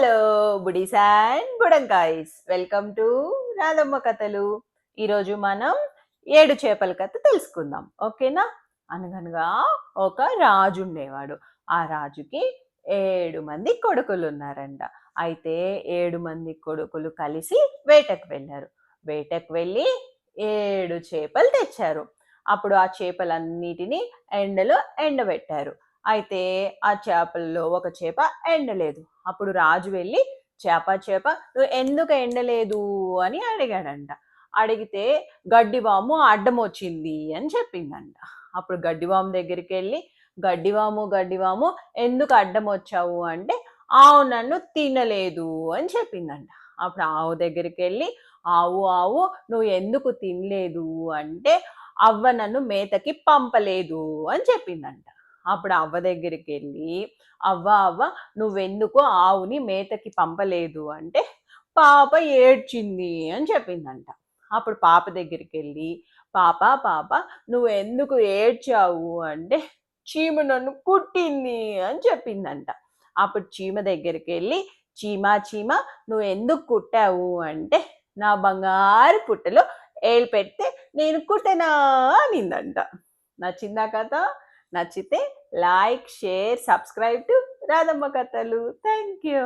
Hello buddies and బుడంకాయ్స్, welcome to Radhamma కథలు. ఈరోజు మనం 7 చేపల కథ తెలుసుకుందాం, ఓకేనా? అనగనగా ఒక రాజు ఉండేవాడు. ఆ రాజుకి 7 మంది కొడుకులు ఉన్నారంట. అయితే 7 మంది కొడుకులు కలిసి వేటకు వెళ్ళారు. వేటకు వెళ్ళి 7 చేపలు తెచ్చారు. అప్పుడు ఆ చేపలన్నిటినీ ఎండలో ఎండబెట్టారు. అయితే ఆ చేపల్లో ఒక చేప ఎండలేదు. అప్పుడు రాజు వెళ్ళి, చేప చేప నువ్వు ఎందుకు ఎండలేదు అని అడిగాడంట. అడిగితే గడ్డివాము అడ్డం వచ్చింది అని చెప్పిందంట. అప్పుడు గడ్డివాము దగ్గరికి వెళ్ళి, గడ్డివాము గడ్డివాము ఎందుకు అడ్డం వచ్చావు అంటే, ఆవు నన్ను తినలేదు అని చెప్పిందంట. అప్పుడు ఆవు దగ్గరికి వెళ్ళి, ఆవు ఆవు నువ్వు ఎందుకు తినలేదు అంటే, అవ్వ నన్ను మేతకి పంపలేదు అని చెప్పిందంట. అప్పుడు అవ్వ దగ్గరికి వెళ్ళి, అవ్వ అవ్వ నువ్వెందుకు ఆవుని మేతకి పంపలేదు అంటే, పాప ఏడ్చింది అని చెప్పిందంట. అప్పుడు పాప దగ్గరికి వెళ్ళి, పాప పాప నువ్వెందుకు ఏడ్చావు అంటే, చీమ నన్ను కుట్టింది అని చెప్పిందంట. అప్పుడు చీమ దగ్గరికి వెళ్ళి, చీమ చీమ నువ్వు ఎందుకు కుట్టావు అంటే, నా బంగారు పుట్టలో ఏలు పెడితే నేను కుట్టనా అనిందంట. నచ్చిందా కథ? నచ్చితే like, share, subscribe to Radhamma కథలు. Thank you.